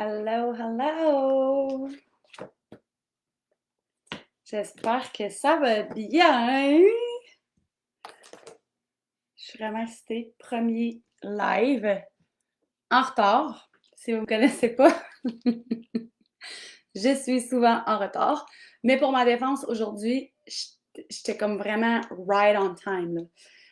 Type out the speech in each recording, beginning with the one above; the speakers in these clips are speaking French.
Hello, hello! J'espère que ça va bien! Je suis vraiment excitée. Premier live en retard. Si vous ne me connaissez pas, je suis souvent en retard. Mais pour ma défense, aujourd'hui, j'étais comme vraiment right on time,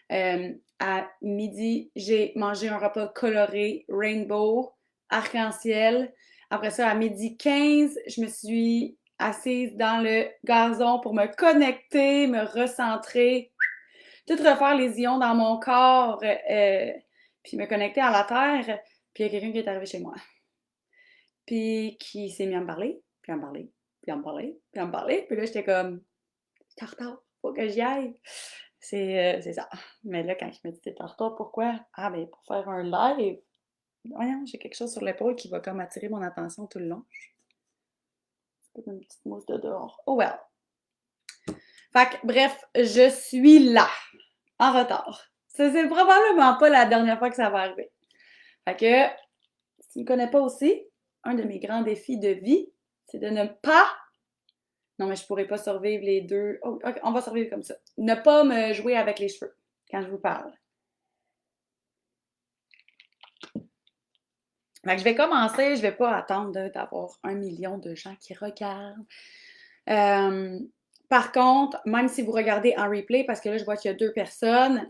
là. À midi, j'ai mangé un repas coloré, rainbow, arc-en-ciel. Après ça, à midi 15, je me suis assise dans le gazon pour me connecter, me recentrer, tout refaire les ions dans mon corps, puis me connecter à la terre. Puis il y a quelqu'un qui est arrivé chez moi, puis qui s'est mis à me parler, puis à me parler, puis à me parler, puis à me parler. Puis là, j'étais comme, t'es en retard, faut que j'y aille. C'est ça. Mais là, quand il m'a dit t'es en retard, pourquoi? Ah, ben pour faire un live. Voyons, j'ai quelque chose sur l'épaule qui va comme attirer mon attention tout le long. C'est comme une petite mousse de dehors. Oh well. Fait que, bref, je suis là, en retard. Ça, c'est probablement pas la dernière fois que ça va arriver. Fait que, si tu ne me connais pas aussi, un de mes grands défis de vie, c'est de ne pas. Non, mais je pourrais pas survivre les deux. Oh, ok, on va survivre comme ça. Ne pas me jouer avec les cheveux quand je vous parle. Fait que je vais commencer, je vais pas attendre d'avoir 1 million de gens qui regardent. Euh, Par contre, même si vous regardez en replay, parce que là, je vois qu'il y a 2 personnes,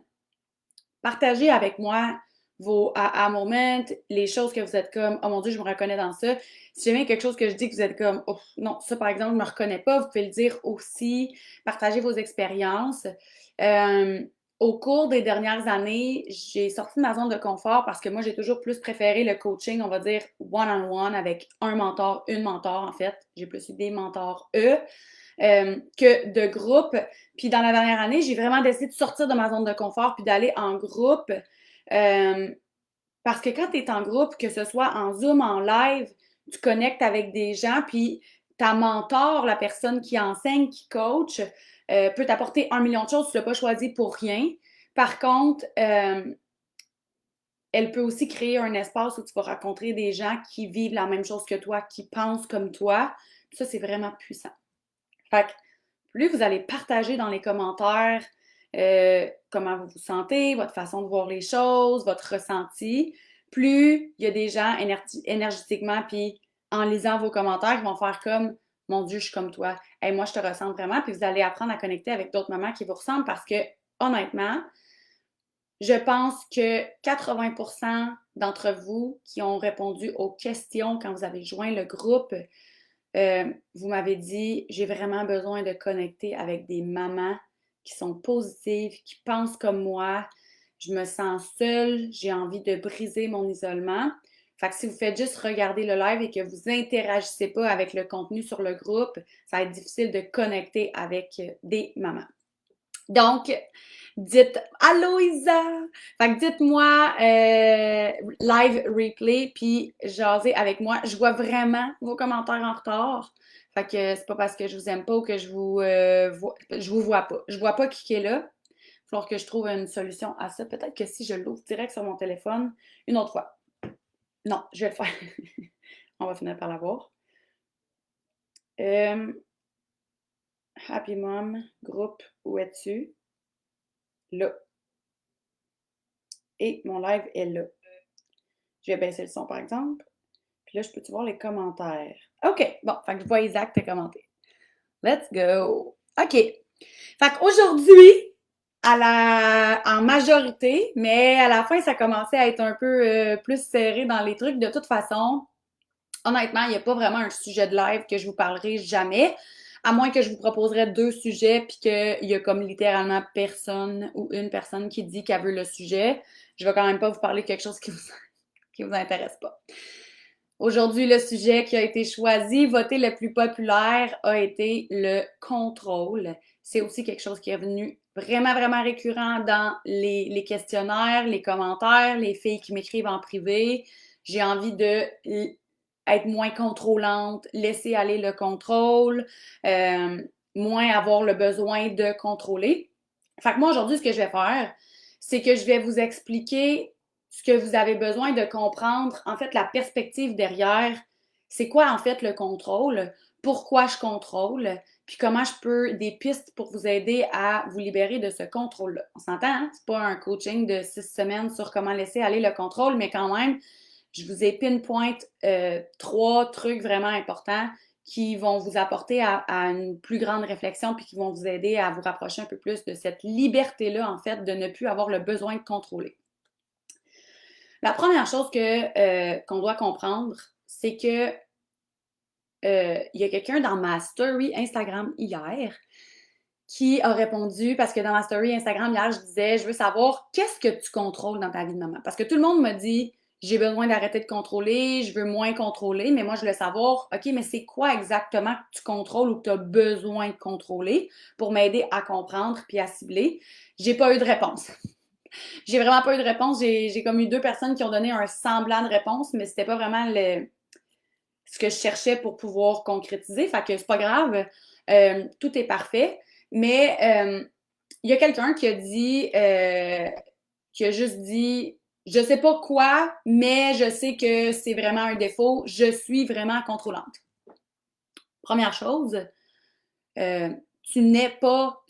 partagez avec moi vos aha moments, les choses que vous êtes comme, oh mon Dieu, je me reconnais dans ça. Si jamais quelque chose que je dis que vous êtes comme, oh non, ça par exemple, je me reconnais pas, vous pouvez le dire aussi. Partagez vos expériences. Euh, Au cours des dernières années, j'ai sorti de ma zone de confort parce que moi, j'ai toujours plus préféré le coaching, on va dire one-on-one avec un mentor, une mentor en fait. J'ai plus eu des mentors eux que de groupe. Puis dans la dernière année, j'ai vraiment décidé de sortir de ma zone de confort puis d'aller en groupe. Euh, Parce que quand tu es en groupe, que ce soit en Zoom, en live, tu connectes avec des gens, puis ta mentor, la personne qui enseigne, qui coach, peut t'apporter 1 million de choses, tu ne l'as pas choisi pour rien. Par contre, elle peut aussi créer un espace où tu vas rencontrer des gens qui vivent la même chose que toi, qui pensent comme toi. Ça, c'est vraiment puissant. Fait que plus vous allez partager dans les commentaires comment vous vous sentez, votre façon de voir les choses, votre ressenti, plus il y a des gens énergétiquement, puis en lisant vos commentaires, qui vont faire comme mon Dieu, je suis comme toi. Hey, moi, je te ressens vraiment, puis vous allez apprendre à connecter avec d'autres mamans qui vous ressemblent parce que, honnêtement, je pense que 80% d'entre vous qui ont répondu aux questions quand vous avez joint le groupe, vous m'avez dit, j'ai vraiment besoin de connecter avec des mamans qui sont positives, qui pensent comme moi. Je me sens seule, j'ai envie de briser mon isolement. Fait que si vous faites juste regarder le live et que vous interagissez pas avec le contenu sur le groupe, ça va être difficile de connecter avec des mamans. Donc, dites Allô Isa! Fait que dites-moi live replay, puis jasez avec moi. Je vois vraiment vos commentaires en retard. Fait que c'est pas parce que je vous aime pas ou que je vous vois pas. Je vois pas qui est là. Il va falloir que je trouve une solution à ça. Peut-être que si je l'ouvre direct sur mon téléphone, une autre fois. Non, je vais le faire. On va finir par l'avoir. Happy Mom, groupe, où es-tu? Là. Et mon live est là. Je vais baisser le son, par exemple. Puis là, je peux-tu voir les commentaires? OK, bon, fait que je vois Isaac te commenter. Let's go! OK. Fait qu'aujourd'hui, en majorité, mais à la fin, ça commençait à être un peu plus serré dans les trucs. De toute façon, honnêtement, il n'y a pas vraiment un sujet de live que je vous parlerai jamais, à moins que je vous proposerais 2 sujets puis qu'il y a comme littéralement personne ou une personne qui dit qu'elle veut le sujet. Je vais quand même pas vous parler de quelque chose qui vous intéresse pas. Aujourd'hui, le sujet qui a été choisi, voté le plus populaire, a été le contrôle. C'est aussi quelque chose qui est venu vraiment, vraiment récurrent dans les questionnaires, les commentaires, les filles qui m'écrivent en privé. J'ai envie de être moins contrôlante, laisser aller le contrôle, moins avoir le besoin de contrôler. Fait que moi, aujourd'hui, ce que je vais faire, c'est que je vais vous expliquer ce que vous avez besoin de comprendre, en fait, la perspective derrière c'est quoi en fait le contrôle, pourquoi je contrôle, puis comment je peux, des pistes pour vous aider à vous libérer de ce contrôle-là. On s'entend, hein? C'est pas un coaching de 6 semaines sur comment laisser aller le contrôle, mais quand même, je vous ai pinpoint 3 trucs vraiment importants qui vont vous apporter à une plus grande réflexion puis qui vont vous aider à vous rapprocher un peu plus de cette liberté-là, en fait, de ne plus avoir le besoin de contrôler. La première chose qu'on doit comprendre, c'est que il y a quelqu'un dans ma story Instagram hier qui a répondu, parce que dans ma story Instagram hier, je disais, je veux savoir qu'est-ce que tu contrôles dans ta vie de maman. Parce que tout le monde me dit, j'ai besoin d'arrêter de contrôler, je veux moins contrôler, mais moi, je veux savoir, OK, mais c'est quoi exactement que tu contrôles ou que tu as besoin de contrôler pour m'aider à comprendre puis à cibler. J'ai pas eu de réponse. J'ai vraiment pas eu de réponse. J'ai comme eu 2 personnes qui ont donné un semblant de réponse, mais c'était pas vraiment ce que je cherchais pour pouvoir concrétiser. Fait que c'est pas grave. Tout est parfait. Mais il y a quelqu'un qui a juste dit, je sais pas quoi, mais je sais que c'est vraiment un défaut. Je suis vraiment contrôlante. Première chose, tu n'es pas.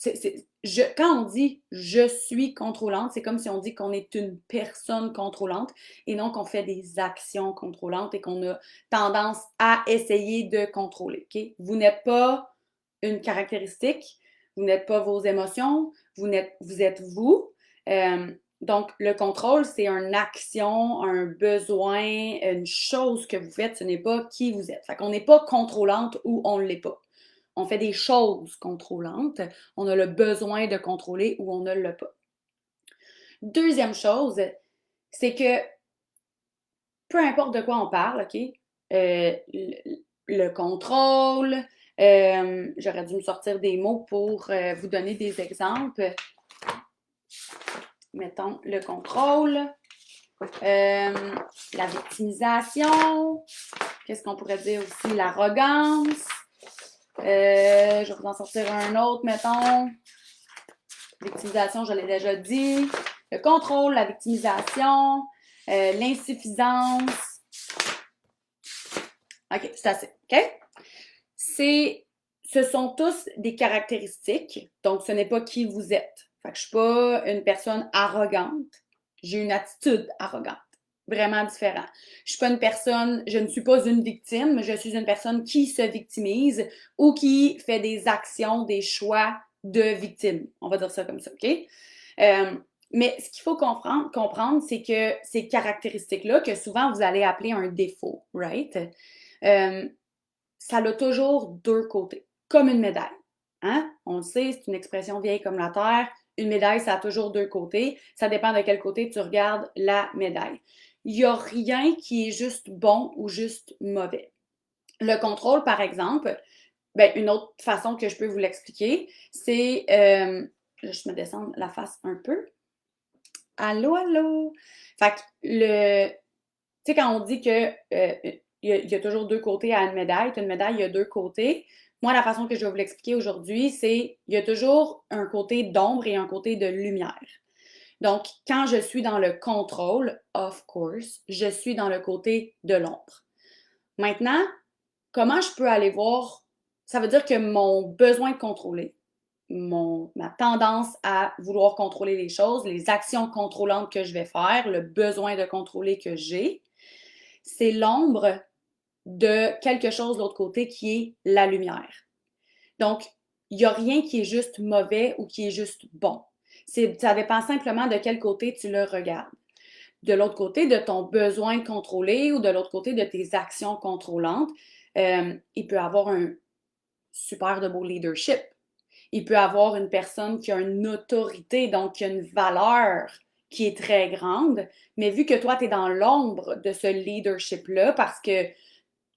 Quand on dit je suis contrôlante, c'est comme si on dit qu'on est une personne contrôlante et non qu'on fait des actions contrôlantes et qu'on a tendance à essayer de contrôler. Okay? Vous n'êtes pas une caractéristique, vous n'êtes pas vos émotions, vous êtes vous. Donc, le contrôle, c'est une action, un besoin, une chose que vous faites, ce n'est pas qui vous êtes. Fait qu'on n'est pas contrôlante ou on ne l'est pas. On fait des choses contrôlantes, on a le besoin de contrôler ou on ne l'a pas. Deuxième chose, c'est que peu importe de quoi on parle, OK? Le contrôle, j'aurais dû me sortir des mots pour vous donner des exemples. Mettons le contrôle, la victimisation, qu'est-ce qu'on pourrait dire aussi? L'arrogance. Je vais vous en sortir un autre, mettons. Victimisation, je l'ai déjà dit. Le contrôle, la victimisation, l'insuffisance. OK, c'est assez. OK? Ce sont tous des caractéristiques, donc ce n'est pas qui vous êtes. Fait que je suis pas une personne arrogante. J'ai une attitude arrogante. Vraiment différent. Je ne suis pas une victime, je suis une personne qui se victimise ou qui fait des actions, des choix de victime. On va dire ça comme ça, OK? Mais ce qu'il faut comprendre, c'est que ces caractéristiques-là, que souvent vous allez appeler un défaut, right? Ça a toujours 2 côtés, comme une médaille. Hein? On le sait, c'est une expression vieille comme la terre. Une médaille, ça a toujours 2 côtés. Ça dépend de quel côté tu regardes la médaille. Il n'y a rien qui est juste bon ou juste mauvais. Le contrôle, par exemple, ben, une autre façon que je peux vous l'expliquer, c'est... je me descends la face un peu. Allô, allô? Fait que tu sais, quand on dit que il y a toujours 2 côtés à une médaille, une médaille, il y a 2 côtés. Moi, la façon que je vais vous l'expliquer aujourd'hui, c'est il y a toujours un côté d'ombre et un côté de lumière. Donc, quand je suis dans le contrôle, of course, je suis dans le côté de l'ombre. Maintenant, comment je peux aller voir? Ça veut dire que mon besoin de contrôler, ma tendance à vouloir contrôler les choses, les actions contrôlantes que je vais faire, le besoin de contrôler que j'ai, c'est l'ombre de quelque chose de l'autre côté qui est la lumière. Donc, il n'y a rien qui est juste mauvais ou qui est juste bon. Ça dépend simplement de quel côté tu le regardes. De l'autre côté, de ton besoin de contrôler ou de l'autre côté de tes actions contrôlantes, il peut avoir un super de beau leadership. Il peut avoir une personne qui a une autorité, donc qui a une valeur qui est très grande, mais vu que toi, tu es dans l'ombre de ce leadership-là, parce que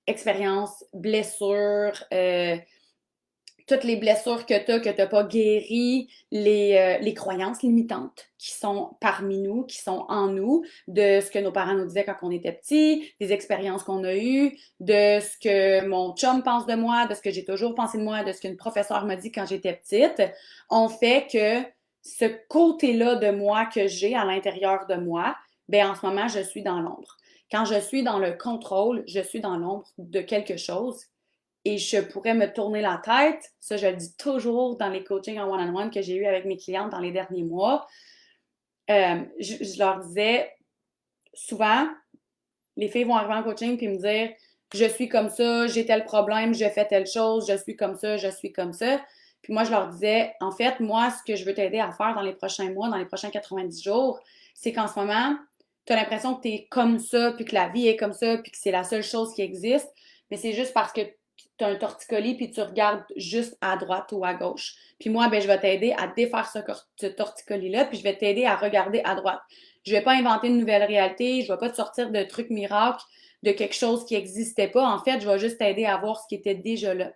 expérience, blessure, toutes les blessures que tu n'as pas guéries, les croyances limitantes qui sont parmi nous, qui sont en nous, de ce que nos parents nous disaient quand on était petits, des expériences qu'on a eues, de ce que mon chum pense de moi, de ce que j'ai toujours pensé de moi, de ce qu'une professeure m'a dit quand j'étais petite, ont fait que ce côté-là de moi que j'ai à l'intérieur de moi, ben en ce moment, je suis dans l'ombre. Quand je suis dans le contrôle, je suis dans l'ombre de quelque chose et je pourrais me tourner la tête. Ça, je le dis toujours dans les coachings en one-on-one que j'ai eu avec mes clientes dans les derniers mois. Je leur disais souvent, les filles vont arriver en coaching puis me dire je suis comme ça, j'ai tel problème, je fais telle chose, je suis comme ça, je suis comme ça. Puis moi, je leur disais, en fait, moi, ce que je veux t'aider à faire dans les prochains mois, dans les prochains 90 jours, c'est qu'en ce moment, tu as l'impression que tu es comme ça, puis que la vie est comme ça, puis que c'est la seule chose qui existe, mais c'est juste parce que tu as un torticolis, puis tu regardes juste à droite ou à gauche. Puis moi, ben, je vais t'aider à défaire ce torticolis-là, puis je vais t'aider à regarder à droite. Je vais pas inventer une nouvelle réalité, je vais pas te sortir de trucs miracles, de quelque chose qui n'existait pas. En fait, je vais juste t'aider à voir ce qui était déjà là.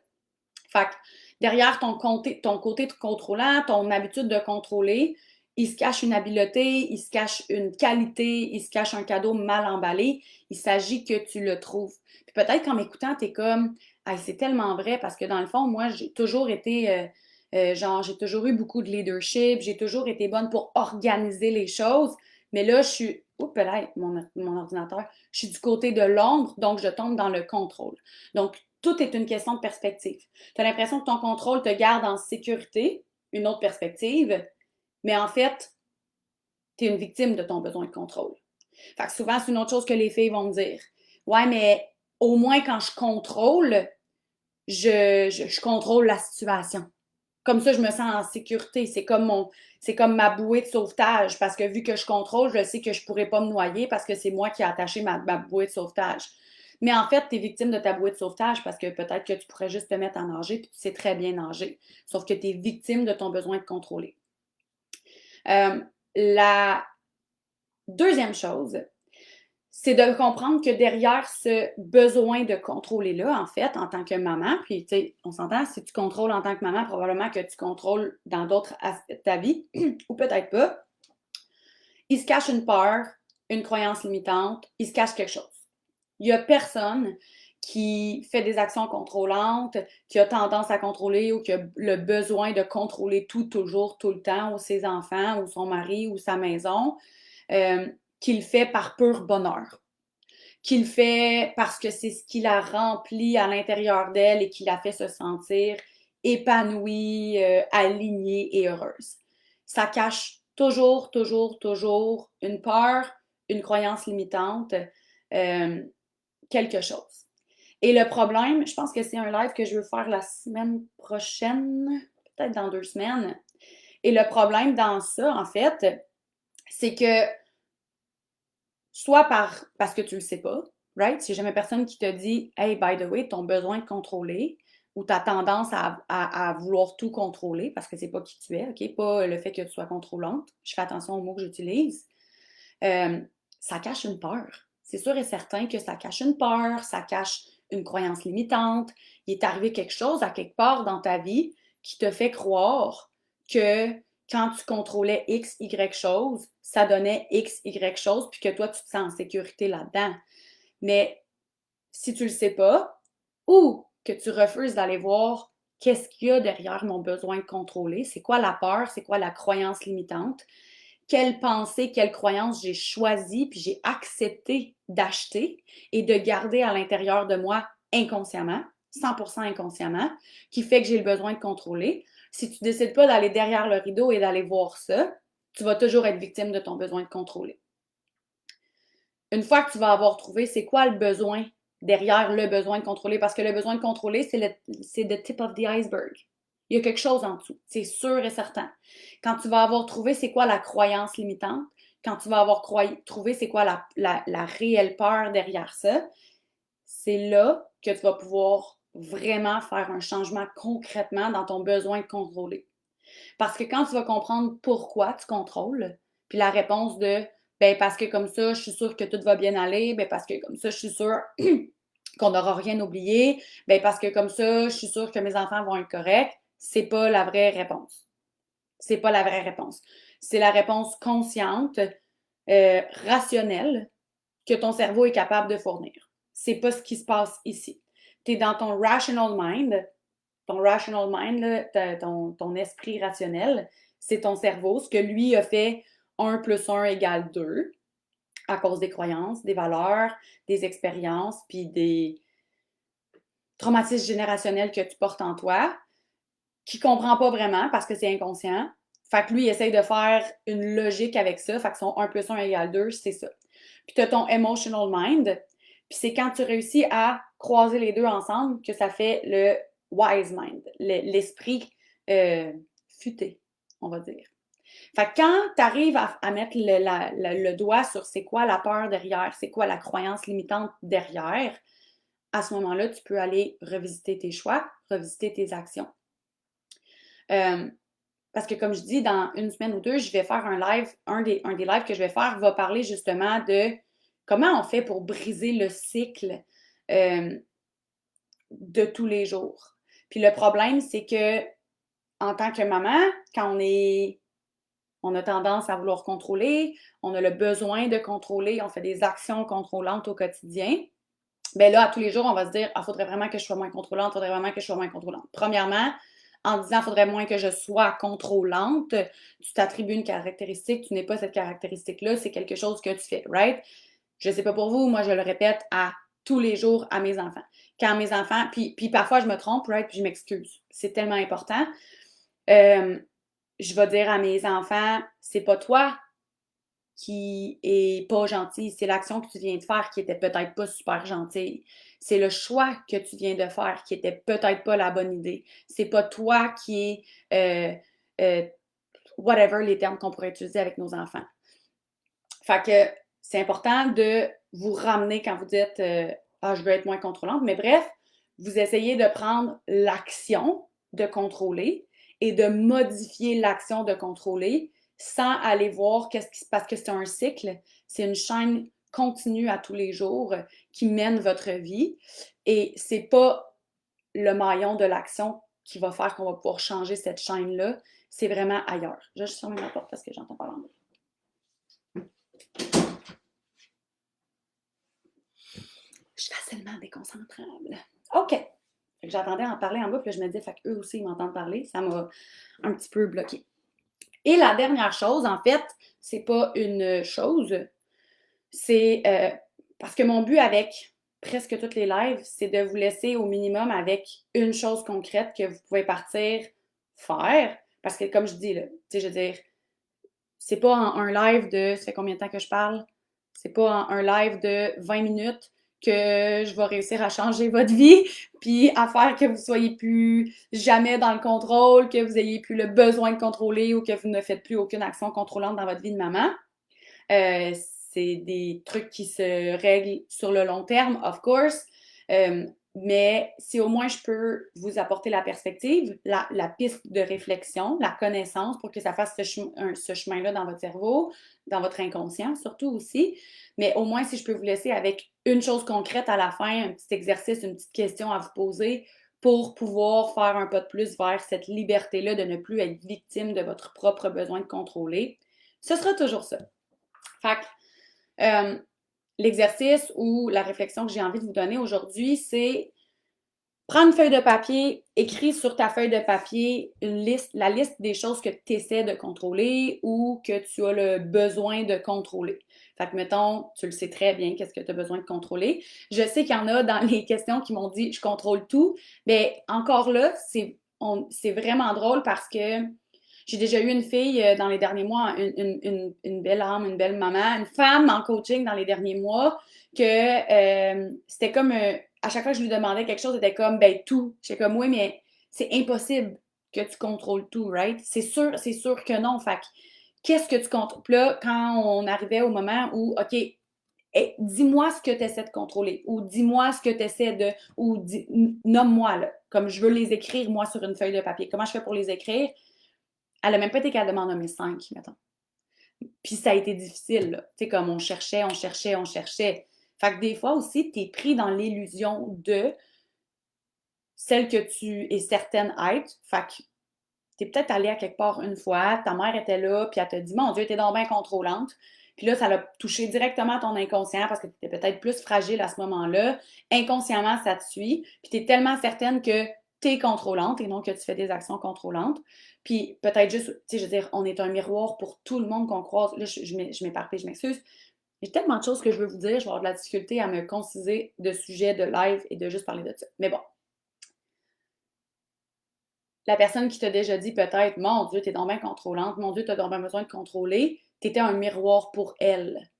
Fait que derrière ton côté contrôlant, ton habitude de contrôler, il se cache une habileté, il se cache une qualité, il se cache un cadeau mal emballé. Il s'agit que tu le trouves. Puis peut-être qu'en m'écoutant, t'es comme, ah, c'est tellement vrai parce que dans le fond, moi, j'ai toujours été, genre, j'ai toujours eu beaucoup de leadership, j'ai toujours été bonne pour organiser les choses. Mais là, je suis, oups, là, mon ordinateur, je suis du côté de l'ombre, donc je tombe dans le contrôle. Donc, tout est une question de perspective. Tu as l'impression que ton contrôle te garde en sécurité, une autre perspective, mais en fait, tu es une victime de ton besoin de contrôle. Fait que souvent, c'est une autre chose que les filles vont me dire. Ouais, mais au moins quand je contrôle, je contrôle la situation. Comme ça, je me sens en sécurité. C'est comme ma bouée de sauvetage parce que vu que je contrôle, je sais que je pourrais pas me noyer parce que c'est moi qui ai attaché ma bouée de sauvetage. Mais en fait, tu es victime de ta bouée de sauvetage parce que peut-être que tu pourrais juste te mettre à nager puis tu sais très bien nager. Sauf que tu es victime de ton besoin de contrôler. La deuxième chose, c'est de comprendre que derrière ce besoin de contrôler-là, en fait, en tant que maman, puis tu sais, on s'entend, si tu contrôles en tant que maman, probablement que tu contrôles dans d'autres aspects de ta vie, ou peut-être pas, il se cache une peur, une croyance limitante, il se cache quelque chose. Il n'y a personne qui fait des actions contrôlantes, qui a tendance à contrôler ou qui a le besoin de contrôler tout, toujours, tout le temps, ou ses enfants, ou son mari, ou sa maison, qu'il fait par pur bonheur, qu'il fait parce que c'est ce qui la remplit à l'intérieur d'elle et qui la fait se sentir épanouie, alignée et heureuse. Ça cache toujours, toujours, toujours une peur, une croyance limitante, quelque chose. Et le problème, je pense que c'est un live que je veux faire la semaine prochaine, peut-être dans 2 semaines. Et le problème dans ça, en fait, c'est que soit parce que tu le sais pas, right? Si jamais personne qui te dit, hey, by the way, ton besoin de contrôler, ou ta tendance à vouloir tout contrôler, parce que c'est pas qui tu es, OK? Pas le fait que tu sois contrôlante. Je fais attention aux mots que j'utilise. Ça cache une peur. C'est sûr et certain que ça cache une peur, ça cache une croyance limitante. Il est arrivé quelque chose à quelque part dans ta vie qui te fait croire que quand tu contrôlais X, Y chose, ça donnait X, Y chose, puis que toi, tu te sens en sécurité là-dedans. Mais si tu le sais pas, ou que tu refuses d'aller voir qu'est-ce qu'il y a derrière mon besoin de contrôler, c'est quoi la peur, c'est quoi la croyance limitante, quelle pensée, quelle croyance j'ai choisi, puis j'ai accepté d'acheter et de garder à l'intérieur de moi inconsciemment, 100% inconsciemment, qui fait que j'ai le besoin de contrôler. Si tu décides pas d'aller derrière le rideau et d'aller voir ça, tu vas toujours être victime de ton besoin de contrôler. Une fois que tu vas avoir trouvé c'est quoi le besoin derrière le besoin de contrôler, parce que le besoin de contrôler, c'est le tip of the iceberg. Il y a quelque chose en dessous, c'est sûr et certain. Quand tu vas avoir trouvé c'est quoi la croyance limitante, quand tu vas avoir trouvé c'est quoi la réelle peur derrière ça, c'est là que tu vas pouvoir vraiment faire un changement concrètement dans ton besoin de contrôler. Parce que quand tu vas comprendre pourquoi tu contrôles, puis la réponse de ben parce que comme ça, je suis sûre que tout va bien aller, ben parce que comme ça, je suis sûre qu'on n'aura rien oublié, ben parce que comme ça, je suis sûre que mes enfants vont être corrects, c'est pas la vraie réponse. C'est pas la vraie réponse. C'est la réponse consciente, rationnelle, que ton cerveau est capable de fournir. C'est pas ce qui se passe ici. Tu es dans ton rational mind. Ton rational mind, là, ton esprit rationnel, c'est ton cerveau. Ce que lui a fait 1 + 1 = 2. à cause des croyances, des valeurs, des expériences, puis des traumatismes générationnels que tu portes en toi, qui comprend pas vraiment parce que c'est inconscient. Fait que lui, il essaye de faire une logique avec ça. Fait que son 1 plus 1 égale 2, c'est ça. Puis tu as ton emotional mind. Puis c'est quand tu réussis à croiser les deux ensemble que ça fait le wise mind, l'esprit futé, on va dire. Fait que quand tu arrives à mettre le doigt sur c'est quoi la peur derrière, c'est quoi la croyance limitante derrière, à ce moment-là, tu peux aller revisiter tes choix, revisiter tes actions. Parce que comme je dis, dans une semaine ou deux, je vais faire un live. Un des lives que je vais faire va parler justement de comment on fait pour briser le cycle de tous les jours. Puis le problème, c'est que en tant que maman, quand on a tendance à vouloir contrôler, on a le besoin de contrôler, on fait des actions contrôlantes au quotidien. Bien là, à tous les jours, on va se dire, ah, faudrait vraiment que je sois moins contrôlante, faudrait vraiment que je sois moins contrôlante. Premièrement, en disant, faudrait moins que je sois contrôlante, tu t'attribues une caractéristique, tu n'es pas cette caractéristique-là, c'est quelque chose que tu fais, right? Je sais pas pour vous, moi, je le répète à tous les jours à mes enfants. Quand mes enfants, puis parfois je me trompe, right, puis je m'excuse. C'est tellement important. Je vais dire à mes enfants, c'est pas toi qui est pas gentil, c'est l'action que tu viens de faire qui était peut-être pas super gentille. C'est le choix que tu viens de faire qui était peut-être pas la bonne idée. C'est pas toi qui est whatever les termes qu'on pourrait utiliser avec nos enfants. Fait que c'est important de vous ramener quand vous dites ah, je veux être moins contrôlante, mais bref, vous essayez de prendre l'action de contrôler et de modifier l'action de contrôler sans aller voir qu'est-ce qui se passe, parce que c'est un cycle, c'est une chaîne continue à tous les jours qui mène votre vie et c'est pas le maillon de l'action qui va faire qu'on va pouvoir changer cette chaîne-là, c'est vraiment ailleurs. Je vais juste fermer ma porte parce que j'entends pas l'anglais. Je suis facilement déconcentrable. OK. Fait que j'attendais en parler en bas, puis là, je me disais, fait qu'eux aussi, ils m'entendent parler. Ça m'a un petit peu bloqué. Et la dernière chose, en fait, c'est pas une chose, c'est parce que mon but avec presque toutes les lives, c'est de vous laisser au minimum avec une chose concrète que vous pouvez partir faire. Parce que comme je dis, là, tu sais, je veux dire, c'est pas en un live de, ça fait combien de temps que je parle? C'est pas en un live de 20 minutes que je vais réussir à changer votre vie, puis à faire que vous soyez plus jamais dans le contrôle, que vous ayez plus le besoin de contrôler ou que vous ne faites plus aucune action contrôlante dans votre vie de maman. C'est des trucs qui se règlent sur le long terme, of course. Mais si au moins je peux vous apporter la perspective, la piste de réflexion, la connaissance pour que ça fasse ce chemin-là dans votre cerveau, dans votre inconscient surtout aussi, mais au moins si je peux vous laisser avec une chose concrète à la fin, un petit exercice, une petite question à vous poser pour pouvoir faire un pas de plus vers cette liberté-là de ne plus être victime de votre propre besoin de contrôler, ce sera toujours ça. Fait que, l'exercice ou la réflexion que j'ai envie de vous donner aujourd'hui, c'est prendre une feuille de papier, écris sur ta feuille de papier la liste des choses que tu essaies de contrôler ou que tu as le besoin de contrôler. Fait que, mettons, tu le sais très bien, qu'est-ce que tu as besoin de contrôler. Je sais qu'il y en a dans les questions qui m'ont dit « je contrôle tout », mais encore là, c'est vraiment drôle parce que j'ai déjà eu une fille dans les derniers mois, une belle âme, une belle maman, une femme en coaching dans les derniers mois, que c'était comme, à chaque fois que je lui demandais quelque chose, c'était comme, ben tout. J'étais comme, oui, mais c'est impossible que tu contrôles tout, right? C'est sûr que non. Fait que, qu'est-ce que tu contrôles? Puis là, quand on arrivait au moment où, OK, dis-moi ce que tu essaies de contrôler, ou dis-moi ce que tu essaies de, ou nomme-moi, là, comme je veux les écrire, moi, sur une feuille de papier. Comment je fais pour les écrire? Elle n'a même pas été capable de m'en nommer 5, mettons. Puis ça a été difficile, là. Tu sais, comme on cherchait. Fait que des fois aussi, tu es pris dans l'illusion de celle que tu es certaine être. Fait que t'es peut-être allé à quelque part une fois, ta mère était là, puis elle t'a dit « Mon Dieu, t'es donc bien contrôlante ». Puis là, ça l'a touché directement ton inconscient parce que tu étais peut-être plus fragile à ce moment-là. Inconsciemment, ça te suit. Puis tu es tellement certaine que tu es contrôlante et non que tu fais des actions contrôlantes. Puis peut-être juste, tu sais, je veux dire, on est un miroir pour tout le monde qu'on croise. Là, je m'éparpille, je m'excuse. J'ai tellement de choses que je veux vous dire, je vais avoir de la difficulté à me conciser de sujets de live et de juste parler de ça. Mais bon, la personne qui t'a déjà dit peut-être, mon Dieu, t'es donc bien contrôlante, mon Dieu, t'as donc bien besoin de contrôler, t'étais un miroir pour elle.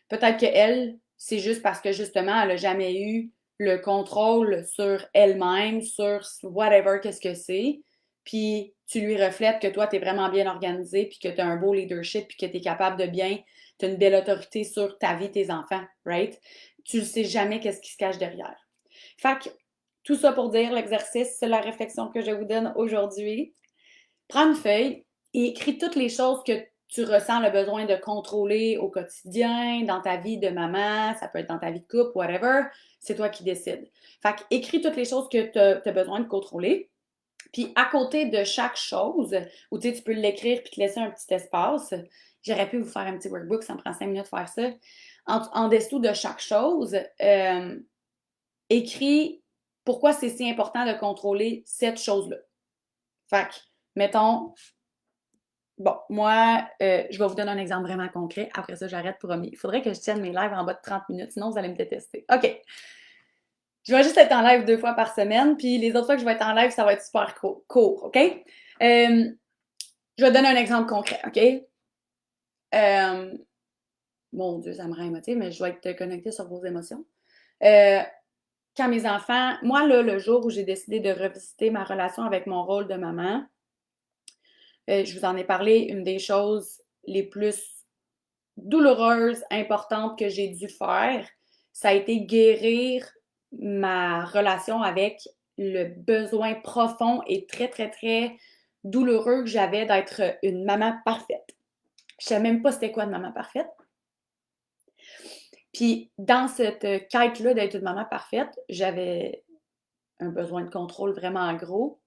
Peut-être qu'elle, c'est juste parce que justement, elle n'a jamais eu le contrôle sur elle-même, sur whatever, qu'est-ce que c'est. Puis tu lui reflètes que toi, tu es vraiment bien organisé, puis que tu as un beau leadership, puis que tu es capable de bien, tu as une belle autorité sur ta vie, tes enfants, right? Tu ne sais jamais qu'est-ce qui se cache derrière. Fait que tout ça pour dire, l'exercice, c'est la réflexion que je vous donne aujourd'hui. Prends une feuille et écris toutes les choses que tu ressens le besoin de contrôler au quotidien, dans ta vie de maman, ça peut être dans ta vie de couple, whatever, c'est toi qui décides. Fait que écris toutes les choses que tu as besoin de contrôler. Puis à côté de chaque chose, ou tu sais, tu peux l'écrire puis te laisser un petit espace. J'aurais pu vous faire un petit workbook, ça me prend 5 minutes de faire ça. En dessous de chaque chose, écris pourquoi c'est si important de contrôler cette chose-là. Fait que, mettons, bon, moi, je vais vous donner un exemple vraiment concret. Après ça, j'arrête, promis. Il faudrait que je tienne mes lives en bas de 30 minutes, sinon vous allez me détester. OK. Je vais juste être en live 2 fois par semaine, puis les autres fois que je vais être en live, ça va être super court, OK? Je vais donner un exemple concret, OK? Mon Dieu, ça me rend émotive, mais je vais être connectée sur vos émotions. Quand mes enfants, moi, là, le jour où j'ai décidé de revisiter ma relation avec mon rôle de maman, je vous en ai parlé, une des choses les plus douloureuse, importante que j'ai dû faire, ça a été guérir ma relation avec le besoin profond et très, très, très douloureux que j'avais d'être une maman parfaite. Je ne savais même pas c'était quoi une maman parfaite. Puis dans cette quête-là d'être une maman parfaite, j'avais un besoin de contrôle vraiment gros,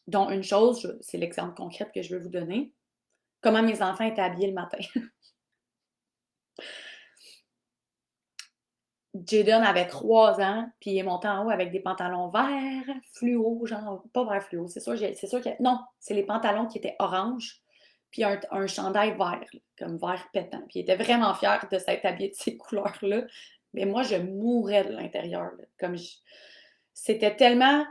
dont une chose, c'est l'exemple concret que je veux vous donner, comment mes enfants étaient habillés le matin. Jaden avait 3 ans, puis il est monté en haut avec des pantalons verts fluo, genre, pas vert fluo, c'est sûr que, non, c'est les pantalons qui étaient orange, puis un chandail vert, là, comme vert pétant. Puis il était vraiment fier de s'être habillé de ces couleurs-là, mais moi, je mourais de l'intérieur, là, c'était tellement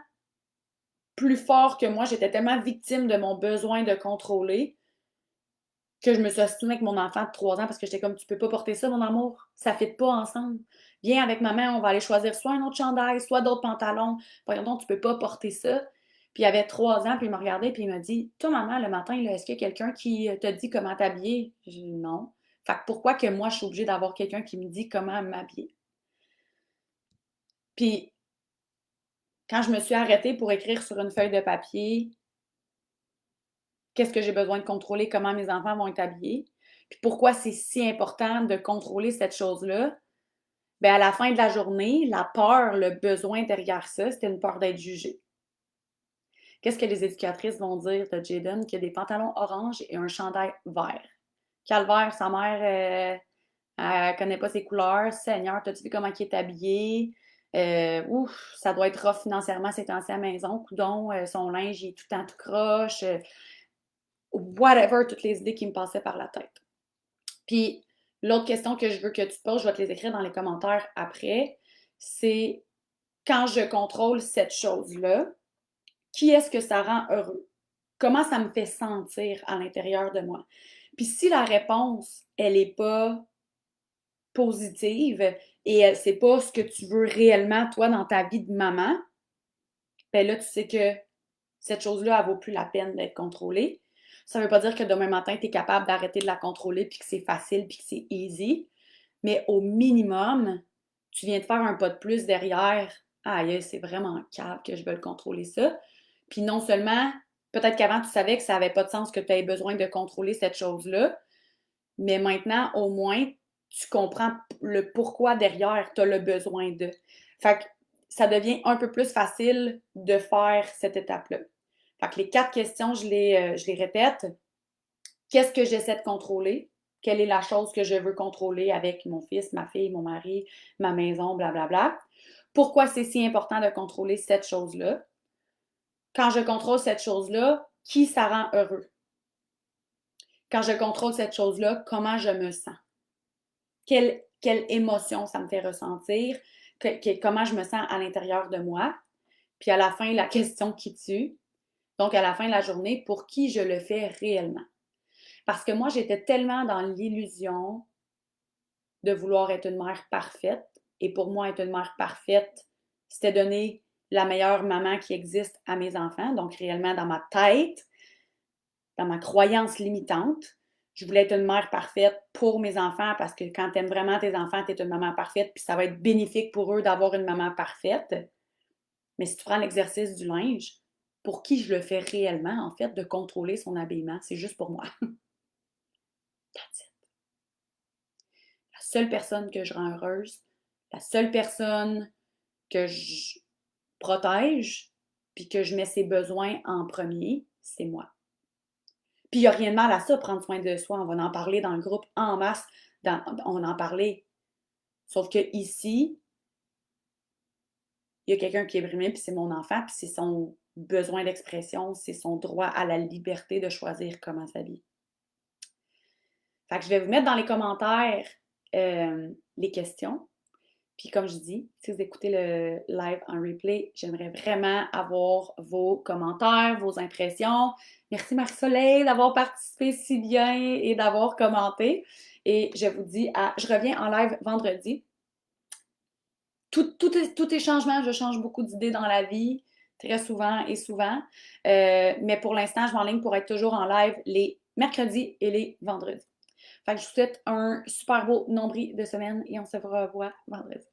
plus fort que moi, j'étais tellement victime de mon besoin de contrôler, que je me suis assumée avec mon enfant de 3 ans parce que j'étais comme, tu peux pas porter ça, mon amour, ça ne fit pas ensemble. Viens avec maman, on va aller choisir soit un autre chandail, soit d'autres pantalons. Voyons donc, tu peux pas porter ça. Puis il avait 3 ans, puis il me regardait, puis il m'a dit, toi, maman, le matin, est-ce qu'il y a quelqu'un qui te dit comment t'habiller? J'ai dit non. Fait que pourquoi que moi, je suis obligée d'avoir quelqu'un qui me dit comment m'habiller? Puis quand je me suis arrêtée pour écrire sur une feuille de papier, qu'est-ce que j'ai besoin de contrôler, comment mes enfants vont être habillés, puis pourquoi c'est si important de contrôler cette chose-là, bien, à la fin de la journée, la peur, le besoin derrière ça, c'était une peur d'être jugée. Qu'est-ce que les éducatrices vont dire de Jaden? Qu'il y a des pantalons orange et un chandail vert. Calvaire, sa mère, elle connaît pas ses couleurs. Seigneur, t'as-tu vu comment il est habillé? Ouf, ça doit être rough financièrement, c'est temps à la maison. Coudon, son linge, il est tout le temps tout croche. Whatever, toutes les idées qui me passaient par la tête. Puis, l'autre question que je veux que tu poses, je vais te les écrire dans les commentaires après, c'est quand je contrôle cette chose-là, qui est-ce que ça rend heureux? Comment ça me fait sentir à l'intérieur de moi? Puis si la réponse, elle n'est pas positive et c'est pas ce que tu veux réellement, toi, dans ta vie de maman, ben là, tu sais que cette chose-là, elle vaut plus la peine d'être contrôlée. Ça ne veut pas dire que demain matin, tu es capable d'arrêter de la contrôler puis que c'est facile puis que c'est easy. Mais au minimum, tu viens de faire un pas de plus derrière. Aïe, c'est vraiment calme que je veux le contrôler ça. Puis non seulement, peut-être qu'avant, tu savais que ça n'avait pas de sens que tu aies besoin de contrôler cette chose-là, mais maintenant, au moins, tu comprends le pourquoi derrière tu as le besoin de. Fait que ça devient un peu plus facile de faire cette étape-là. Fait que les 4 questions, je les répète. Qu'est-ce que j'essaie de contrôler? Quelle est la chose que je veux contrôler avec mon fils, ma fille, mon mari, ma maison, blablabla? Pourquoi c'est si important de contrôler cette chose-là? Quand je contrôle cette chose-là, qui ça rend heureux? Quand je contrôle cette chose-là, comment je me sens? Quel quelle émotion ça me fait ressentir, comment je me sens à l'intérieur de moi. Puis à la fin, la question qui tue. Donc à la fin de la journée, pour qui je le fais réellement. Parce que moi, j'étais tellement dans l'illusion de vouloir être une mère parfaite. Et pour moi, être une mère parfaite, c'était donner la meilleure maman qui existe à mes enfants. Donc réellement dans ma tête, dans ma croyance limitante, je voulais être une mère parfaite pour mes enfants parce que quand tu aimes vraiment tes enfants, tu es une maman parfaite, puis ça va être bénéfique pour eux d'avoir une maman parfaite. Mais si tu prends l'exercice du linge, pour qui je le fais réellement, en fait, de contrôler son habillement, c'est juste pour moi. That's it. La seule personne que je rends heureuse, la seule personne que je protège, puis que je mets ses besoins en premier, c'est moi. Puis il n'y a rien de mal à ça, prendre soin de soi. On va en parler dans le groupe en masse. On en parlait. Sauf que ici, il y a quelqu'un qui est brimé, puis c'est mon enfant, puis c'est son besoin d'expression, c'est son droit à la liberté de choisir comment s'habiller. Fait que je vais vous mettre dans les commentaires les questions. Puis comme je dis, si vous écoutez le live en replay, j'aimerais vraiment avoir vos commentaires, vos impressions. Merci Marie-Soleil d'avoir participé si bien et d'avoir commenté. Et je vous dis, je reviens en live vendredi. Tout est changement. Je change beaucoup d'idées dans la vie, très souvent et souvent. Mais pour l'instant, je m'enligne pour être toujours en live les mercredis et les vendredis. Fait que je vous souhaite un super beau nombril de semaine et on se revoit vendredi.